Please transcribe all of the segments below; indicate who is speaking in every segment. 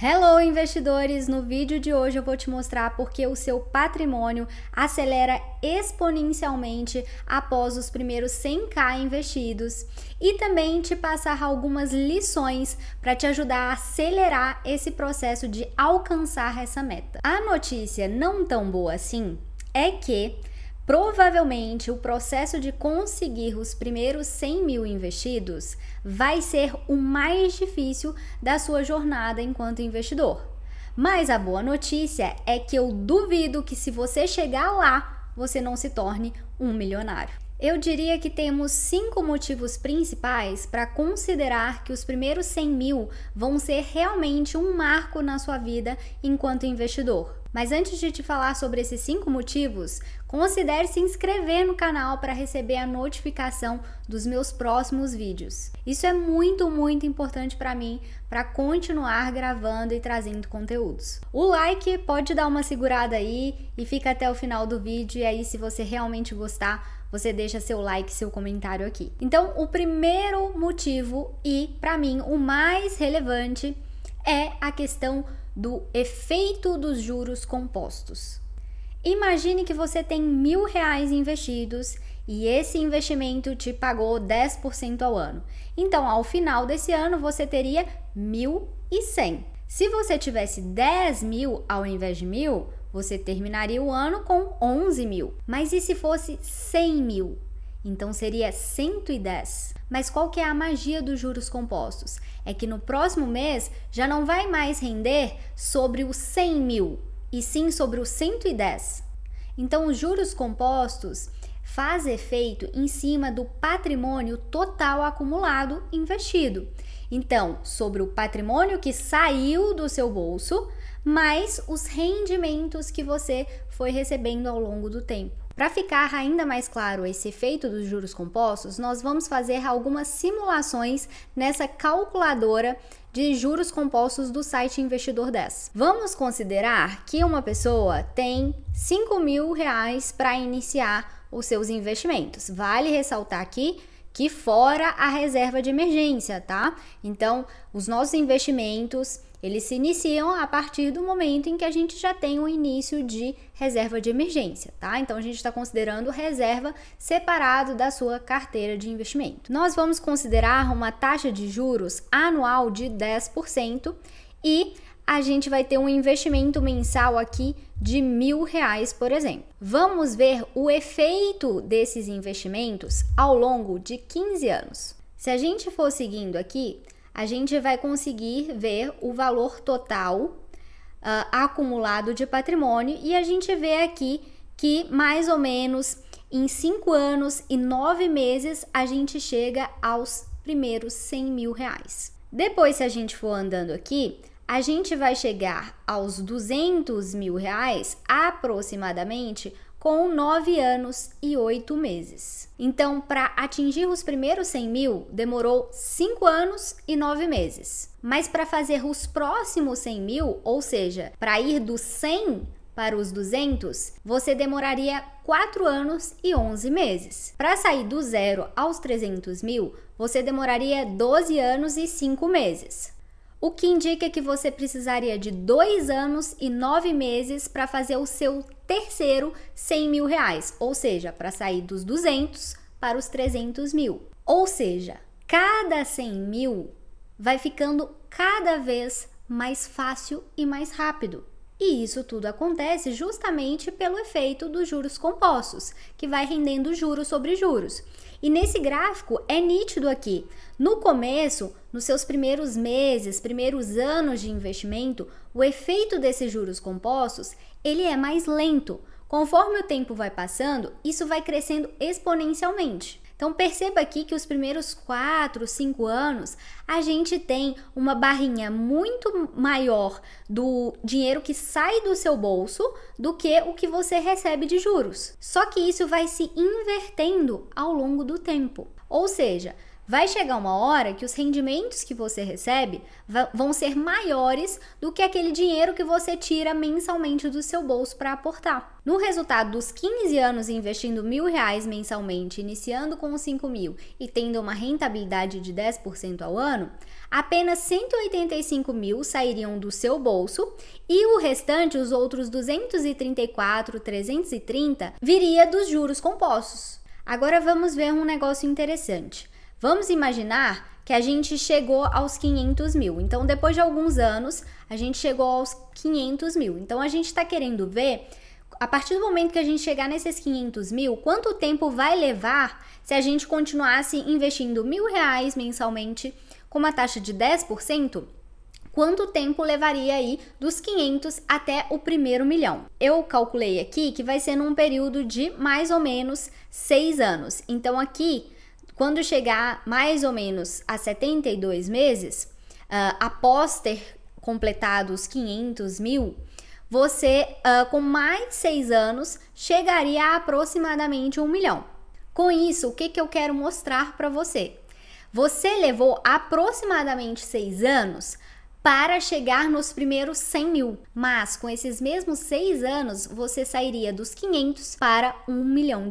Speaker 1: Hello, investidores! No vídeo de hoje eu vou te mostrar porque o seu patrimônio acelera exponencialmente após os primeiros 100k investidos e também te passar algumas lições para te ajudar a acelerar esse processo de alcançar essa meta. A notícia não tão boa assim é que provavelmente o processo de conseguir os primeiros 100 mil investidos vai ser o mais difícil da sua jornada enquanto investidor. Mas a boa notícia é que eu duvido que se você chegar lá, você não se torne um milionário. Eu diria que temos 5 motivos principais para considerar que os primeiros 100 mil vão ser realmente um marco na sua vida enquanto investidor. Mas antes de te falar sobre esses 5 motivos, considere se inscrever no canal para receber a notificação dos meus próximos vídeos. Isso é muito importante para mim, para continuar gravando e trazendo conteúdos. O like pode dar uma segurada aí e fica até o final do vídeo, e aí se você realmente gostar, você deixa seu like, seu comentário aqui. Então, o primeiro motivo e, para mim, o mais relevante é a questão do efeito dos juros compostos. Imagine que você tem R$1.000 investidos e esse investimento te pagou 10% ao ano. Então, ao final desse ano, você teria 1.100. Se você tivesse 10 mil ao invés de 1.000, você terminaria o ano com 11 mil. Mas e se fosse 100 mil? Então seria 110. Mas qual que é a magia dos juros compostos? É que no próximo mês já não vai mais render sobre os 100 mil, e sim sobre os 110. Então os juros compostos faz efeito em cima do patrimônio total acumulado investido. Então, sobre o patrimônio que saiu do seu bolso, mais os rendimentos que você foi recebendo ao longo do tempo. Para ficar ainda mais claro esse efeito dos juros compostos, nós vamos fazer algumas simulações nessa calculadora de juros compostos do site Investidor 10. Vamos considerar que uma pessoa tem R$5.000 para iniciar os seus investimentos. Vale ressaltar aqui que fora a reserva de emergência, tá? Então, os nossos investimentos, eles se iniciam a partir do momento em que a gente já tem o início de reserva de emergência, tá? Então, a gente está considerando reserva separado da sua carteira de investimento. Nós vamos considerar uma taxa de juros anual de 10% e a gente vai ter um investimento mensal aqui de R$1.000, por exemplo. Vamos ver o efeito desses investimentos ao longo de 15 anos. Se a gente for seguindo aqui, a gente vai conseguir ver o valor total acumulado de patrimônio, e a gente vê aqui que mais ou menos em 5 anos e 9 meses a gente chega aos primeiros R$100.000. Depois, se a gente for andando aqui, a gente vai chegar aos R$200.000 aproximadamente com 9 anos e 8 meses. Então, para atingir os primeiros 100 mil, demorou 5 anos e 9 meses. Mas para fazer os próximos 100 mil, ou seja, para ir do 100 para os 200, você demoraria 4 anos e 11 meses. Para sair do 0 aos 300 mil, você demoraria 12 anos e 5 meses. O que indica que você precisaria de 2 anos e 9 meses para fazer o seu terceiro R$100.000, ou seja, para sair dos 200 para os 300 mil. Ou seja, cada 100 mil vai ficando cada vez mais fácil e mais rápido. E isso tudo acontece justamente pelo efeito dos juros compostos, que vai rendendo juros sobre juros. E nesse gráfico é nítido aqui. No começo, nos seus primeiros meses, primeiros anos de investimento, o efeito desses juros compostos, ele é mais lento. Conforme o tempo vai passando, isso vai crescendo exponencialmente. Então perceba aqui que os primeiros 4, 5 anos, a gente tem uma barrinha muito maior do dinheiro que sai do seu bolso do que o que você recebe de juros. Só que isso vai se invertendo ao longo do tempo. Ou seja, vai chegar uma hora que os rendimentos que você recebe vão ser maiores do que aquele dinheiro que você tira mensalmente do seu bolso para aportar. No resultado dos 15 anos investindo R$1.000 mensalmente, iniciando com os 5.000 e tendo uma rentabilidade de 10% ao ano, apenas 185.000 sairiam do seu bolso e o restante, os outros 234.330, viria dos juros compostos. Agora vamos ver um negócio interessante. Vamos imaginar que a gente chegou aos 500.000. Então, depois de alguns anos, a gente chegou aos 500.000. Então, a gente está querendo ver, a partir do momento que a gente chegar nesses 500.000, quanto tempo vai levar se a gente continuasse investindo R$1.000 mensalmente com uma taxa de 10%? Quanto tempo levaria aí dos 500 até o primeiro milhão? Eu calculei aqui que vai ser num período de mais ou menos 6 anos. Então aqui, quando chegar mais ou menos a 72 meses, após ter completado os 500.000, você com mais 6 anos chegaria a aproximadamente 1 milhão. Com isso, o que eu quero mostrar para você? Você levou aproximadamente 6 anos para chegar nos primeiros 100.000, mas com esses mesmos 6 anos você sairia dos 500 para R$1 milhão.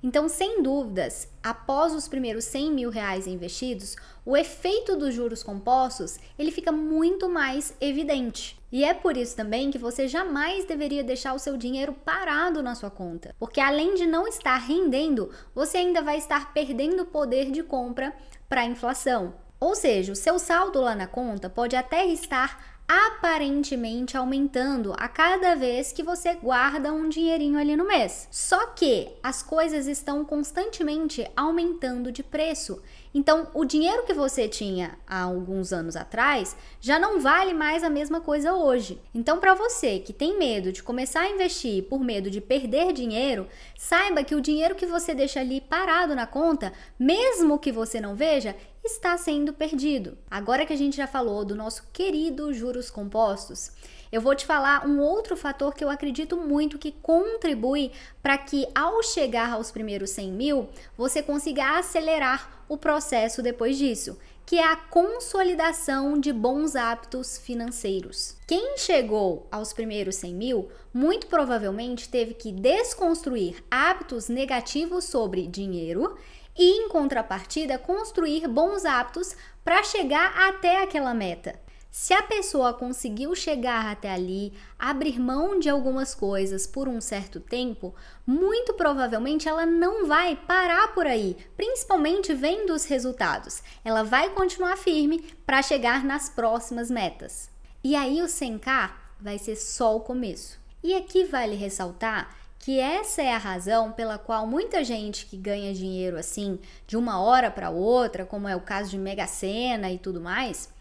Speaker 1: Então, sem dúvidas, após os primeiros R$100.000 investidos, o efeito dos juros compostos ele fica muito mais evidente. E é por isso também que você jamais deveria deixar o seu dinheiro parado na sua conta, porque além de não estar rendendo, você ainda vai estar perdendo poder de compra para a inflação. Ou seja, o seu saldo lá na conta pode até estar aparentemente aumentando a cada vez que você guarda um dinheirinho ali no mês. Só que as coisas estão constantemente aumentando de preço. Então, o dinheiro que você tinha há alguns anos atrás já não vale mais a mesma coisa hoje. Então, para você que tem medo de começar a investir por medo de perder dinheiro, saiba que o dinheiro que você deixa ali parado na conta, mesmo que você não veja, está sendo perdido. Agora que a gente já falou do nosso querido juros compostos, eu vou te falar um outro fator que eu acredito muito que contribui para que ao chegar aos primeiros 100.000, você consiga acelerar o processo depois disso, que é a consolidação de bons hábitos financeiros. Quem chegou aos primeiros 100.000, muito provavelmente teve que desconstruir hábitos negativos sobre dinheiro e, em contrapartida, construir bons hábitos para chegar até aquela meta. Se a pessoa conseguiu chegar até ali, abrir mão de algumas coisas por um certo tempo, muito provavelmente ela não vai parar por aí, principalmente vendo os resultados. Ela vai continuar firme para chegar nas próximas metas. E aí o 100K vai ser só o começo. E aqui vale ressaltar que essa é a razão pela qual muita gente que ganha dinheiro assim de uma hora para outra, como é o caso de Mega Sena e tudo mais,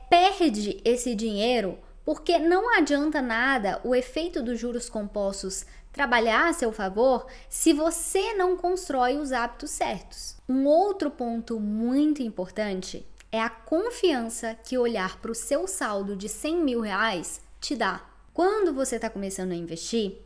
Speaker 1: perde esse dinheiro porque não adianta nada o efeito dos juros compostos trabalhar a seu favor se você não constrói os hábitos certos. Um outro ponto muito importante é a confiança que olhar para o seu saldo de R$100.000 te dá. Quando você está começando a investir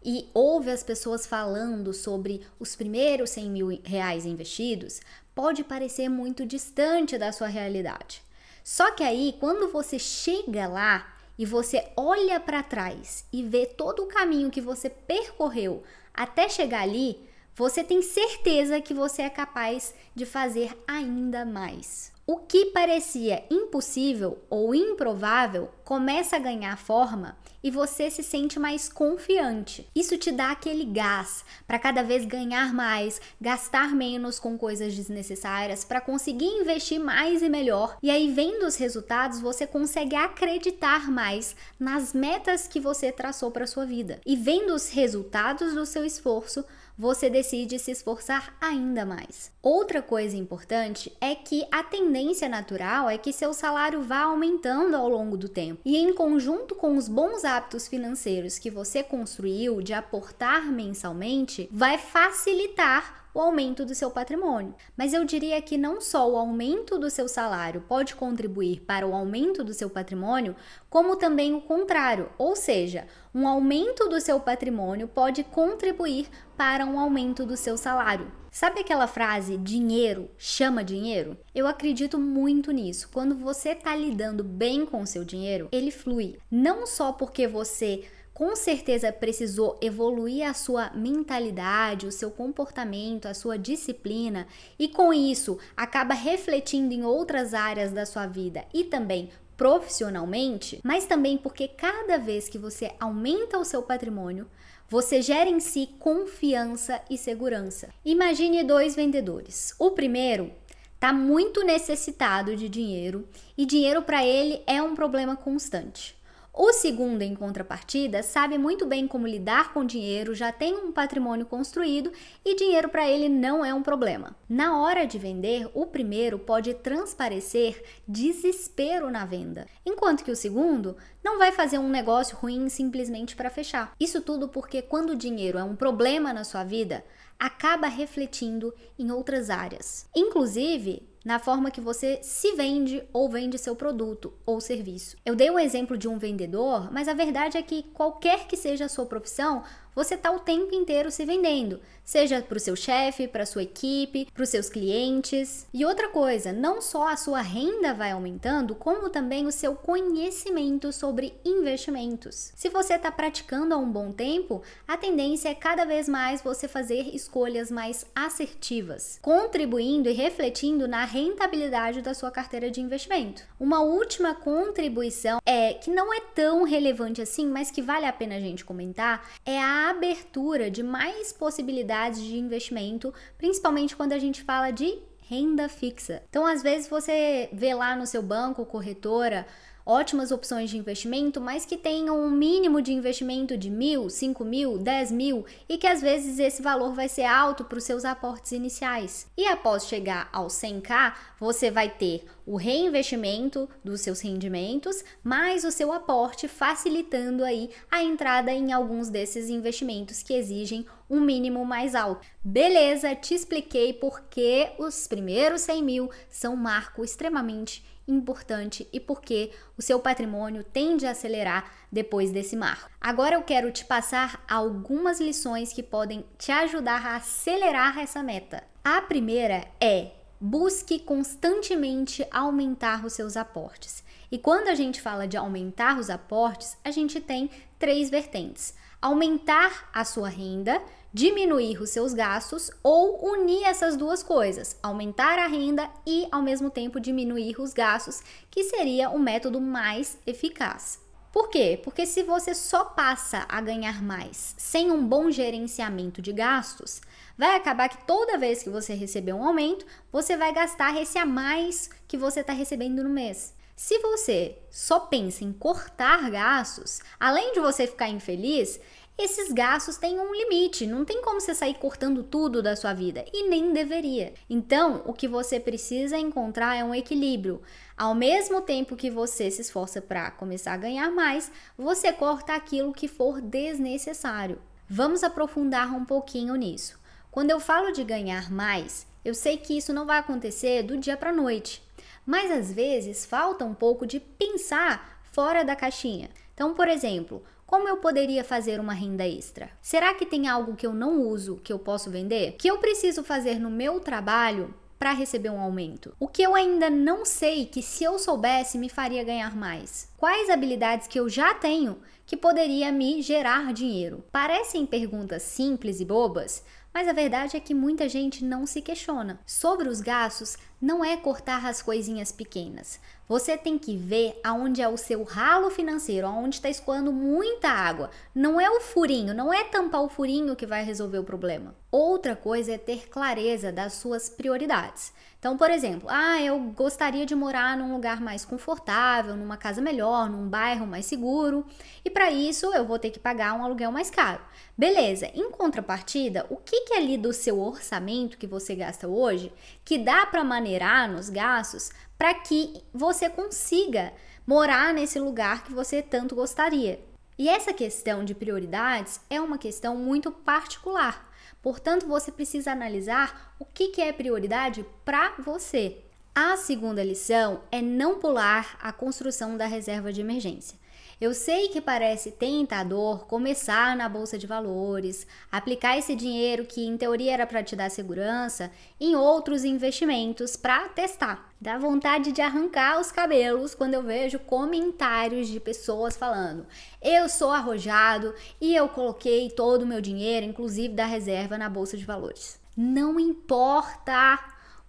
Speaker 1: e ouve as pessoas falando sobre os primeiros R$100.000 investidos, pode parecer muito distante da sua realidade. Só que aí, quando você chega lá e você olha para trás e vê todo o caminho que você percorreu até chegar ali, você tem certeza que você é capaz de fazer ainda mais. O que parecia impossível ou improvável começa a ganhar forma e você se sente mais confiante. Isso te dá aquele gás para cada vez ganhar mais, gastar menos com coisas desnecessárias, para conseguir investir mais e melhor. E aí, vendo os resultados, você consegue acreditar mais nas metas que você traçou para sua vida. E vendo os resultados do seu esforço, você decide se esforçar ainda mais. Outra coisa importante é que a tendência natural é que seu salário vá aumentando ao longo do tempo. E em conjunto com os bons hábitos financeiros que você construiu de aportar mensalmente, vai facilitar o aumento do seu patrimônio. Mas eu diria que não só o aumento do seu salário pode contribuir para o aumento do seu patrimônio, como também o contrário, ou seja, um aumento do seu patrimônio pode contribuir para um aumento do seu salário. Sabe aquela frase, dinheiro chama dinheiro? Eu acredito muito nisso. Quando você está lidando bem com o seu dinheiro, ele flui. Não só porque você com certeza precisou evoluir a sua mentalidade, o seu comportamento, a sua disciplina, e com isso acaba refletindo em outras áreas da sua vida e também profissionalmente, mas também porque cada vez que você aumenta o seu patrimônio, você gera em si confiança e segurança. Imagine dois vendedores. O primeiro está muito necessitado de dinheiro e dinheiro para ele é um problema constante. O segundo, em contrapartida, sabe muito bem como lidar com dinheiro, já tem um patrimônio construído e dinheiro para ele não é um problema. Na hora de vender, o primeiro pode transparecer desespero na venda, enquanto que o segundo não vai fazer um negócio ruim simplesmente para fechar. Isso tudo porque quando o dinheiro é um problema na sua vida, acaba refletindo em outras áreas, inclusive na forma que você se vende ou vende seu produto ou serviço. Eu dei um exemplo de um vendedor, mas a verdade é que qualquer que seja a sua profissão, você está o tempo inteiro se vendendo, seja para o seu chefe, para a sua equipe, para os seus clientes. E outra coisa, não só a sua renda vai aumentando, como também o seu conhecimento sobre investimentos. Se você está praticando há um bom tempo, a tendência é cada vez mais você fazer escolhas mais assertivas, contribuindo e refletindo na rentabilidade da sua carteira de investimento. Uma última contribuição que não é tão relevante assim, mas que vale a pena a gente comentar, é a abertura de mais possibilidades de investimento, principalmente quando a gente fala de renda fixa. Então, às vezes você vê lá no seu banco, corretora, ótimas opções de investimento, mas que tenham um mínimo de investimento de 1.000, 5.000, 10.000 e que às vezes esse valor vai ser alto para os seus aportes iniciais. E após chegar aos 100k, você vai ter o reinvestimento dos seus rendimentos, mais o seu aporte, facilitando aí a entrada em alguns desses investimentos que exigem um mínimo mais alto. Beleza, te expliquei porque os primeiros 100 mil são um marco extremamente importante e porque o seu patrimônio tende a acelerar depois desse marco. Agora eu quero te passar algumas lições que podem te ajudar a acelerar essa meta. A primeira é: busque constantemente aumentar os seus aportes. E quando a gente fala de aumentar os aportes, a gente tem três vertentes: aumentar a sua renda, diminuir os seus gastos ou unir essas duas coisas, aumentar a renda e ao mesmo tempo diminuir os gastos, que seria o método mais eficaz. Por quê? Porque se você só passa a ganhar mais sem um bom gerenciamento de gastos, vai acabar que toda vez que você receber um aumento, você vai gastar esse a mais que você está recebendo no mês. Se você só pensa em cortar gastos, além de você ficar infeliz, esses gastos têm um limite, não tem como você sair cortando tudo da sua vida e nem deveria. Então, o que você precisa encontrar é um equilíbrio. Ao mesmo tempo que você se esforça para começar a ganhar mais, você corta aquilo que for desnecessário. Vamos aprofundar um pouquinho nisso. Quando eu falo de ganhar mais, eu sei que isso não vai acontecer do dia para a noite, mas às vezes falta um pouco de pensar fora da caixinha. Então, por exemplo, como eu poderia fazer uma renda extra? Será que tem algo que eu não uso que eu posso vender? O que eu preciso fazer no meu trabalho para receber um aumento? O que eu ainda não sei que se eu soubesse me faria ganhar mais? Quais habilidades que eu já tenho que poderia me gerar dinheiro? Parecem perguntas simples e bobas, mas a verdade é que muita gente não se questiona. Sobre os gastos, não é cortar as coisinhas pequenas. Você tem que ver aonde é o seu ralo financeiro, aonde está escoando muita água. Não é o furinho, não é tampar o furinho que vai resolver o problema. Outra coisa é ter clareza das suas prioridades. Então, por exemplo, eu gostaria de morar num lugar mais confortável, numa casa melhor, num bairro mais seguro, e para isso eu vou ter que pagar um aluguel mais caro. Beleza, em contrapartida, o que é ali do seu orçamento que você gasta hoje, que dá para maneirar nos gastos para que você consiga morar nesse lugar que você tanto gostaria? E essa questão de prioridades é uma questão muito particular, Portanto, você precisa analisar o que é prioridade para você. A segunda lição é não pular a construção da reserva de emergência. Eu sei que parece tentador começar na bolsa de valores, aplicar esse dinheiro que em teoria era para te dar segurança em outros investimentos para testar. Dá vontade de arrancar os cabelos quando eu vejo comentários de pessoas falando: eu sou arrojado e eu coloquei todo o meu dinheiro, inclusive da reserva, na bolsa de valores. Não importa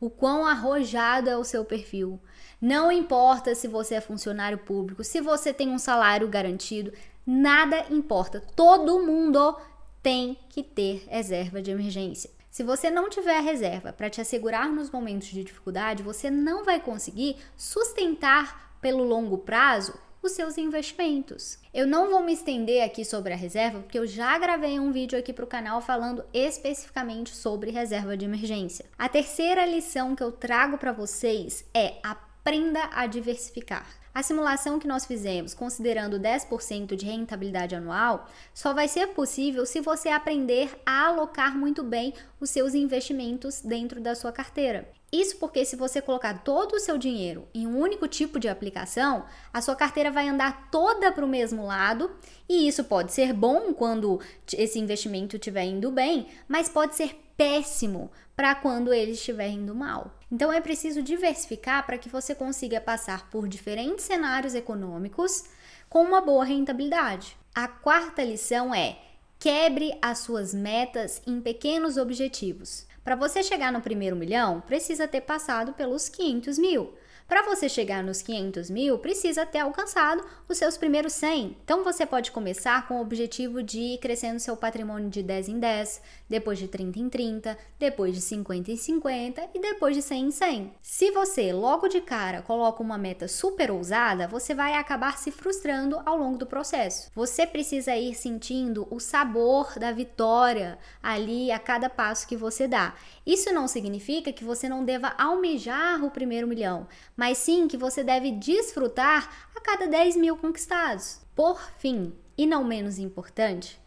Speaker 1: o quão arrojado é o seu perfil. Não importa se você é funcionário público, se você tem um salário garantido, nada importa. Todo mundo tem que ter reserva de emergência. Se você não tiver reserva para te assegurar nos momentos de dificuldade, você não vai conseguir sustentar pelo longo prazo os seus investimentos. Eu não vou me estender aqui sobre a reserva, porque eu já gravei um vídeo aqui para o canal falando especificamente sobre reserva de emergência. A terceira lição que eu trago para vocês é aprenda a diversificar. A simulação que nós fizemos, considerando 10% de rentabilidade anual, só vai ser possível se você aprender a alocar muito bem os seus investimentos dentro da sua carteira. Isso porque se você colocar todo o seu dinheiro em um único tipo de aplicação, a sua carteira vai andar toda para o mesmo lado, e isso pode ser bom quando esse investimento estiver indo bem, mas pode ser péssimo para quando ele estiver indo mal. Então é preciso diversificar para que você consiga passar por diferentes cenários econômicos com uma boa rentabilidade. A quarta lição é: quebre as suas metas em pequenos objetivos. Para você chegar no primeiro milhão, precisa ter passado pelos 500 mil. Para você chegar nos 500 mil, precisa ter alcançado os seus primeiros 100. Então, você pode começar com o objetivo de ir crescendo seu patrimônio de 10 em 10, depois de 30 em 30, depois de 50 em 50 e depois de 100 em 100. Se você, logo de cara, coloca uma meta super ousada, você vai acabar se frustrando ao longo do processo. Você precisa ir sentindo o sabor da vitória ali a cada passo que você dá. Isso não significa que você não deva almejar o primeiro milhão, mas sim que você deve desfrutar a cada 10 mil conquistados. Por fim, e não menos importante,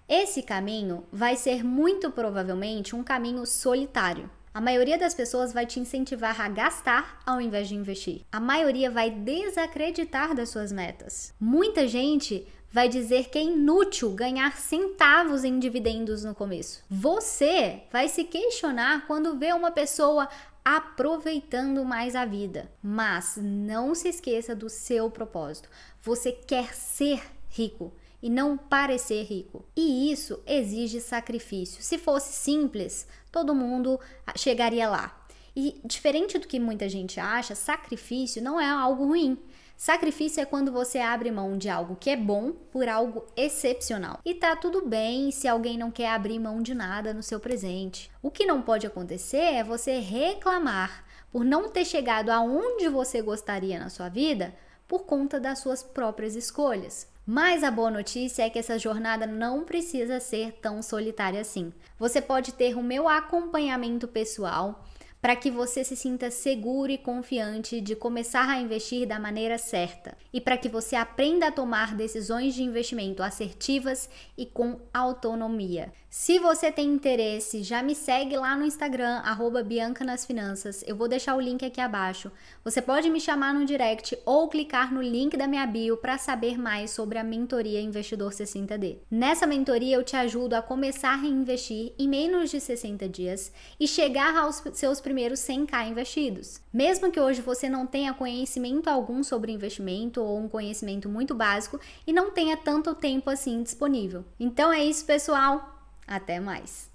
Speaker 1: esse caminho vai ser muito provavelmente um caminho solitário. A maioria das pessoas vai te incentivar a gastar ao invés de investir. A maioria vai desacreditar das suas metas. Muita gente vai dizer que é inútil ganhar centavos em dividendos no começo. Você vai se questionar quando vê uma pessoa aproveitando mais a vida. Mas não se esqueça do seu propósito. Você quer ser rico e não parecer rico. E isso exige sacrifício. Se fosse simples, todo mundo chegaria lá. E diferente do que muita gente acha, sacrifício não é algo ruim. Sacrifício é quando você abre mão de algo que é bom por algo excepcional. E tá tudo bem se alguém não quer abrir mão de nada no seu presente. O que não pode acontecer é você reclamar por não ter chegado aonde você gostaria na sua vida por conta das suas próprias escolhas. Mas a boa notícia é que essa jornada não precisa ser tão solitária assim. Você pode ter o meu acompanhamento pessoal para que você se sinta seguro e confiante de começar a investir da maneira certa e para que você aprenda a tomar decisões de investimento assertivas e com autonomia. Se você tem interesse, já me segue lá no Instagram, @BiancaNasFinanças. Eu vou deixar o link aqui abaixo. Você pode me chamar no direct ou clicar no link da minha bio para saber mais sobre a mentoria Investidor 60D. Nessa mentoria eu te ajudo a começar a investir em menos de 60 dias e chegar aos seus primeiros 100k investidos. Mesmo que hoje você não tenha conhecimento algum sobre investimento ou um conhecimento muito básico e não tenha tanto tempo assim disponível. Então é isso, pessoal. Até mais!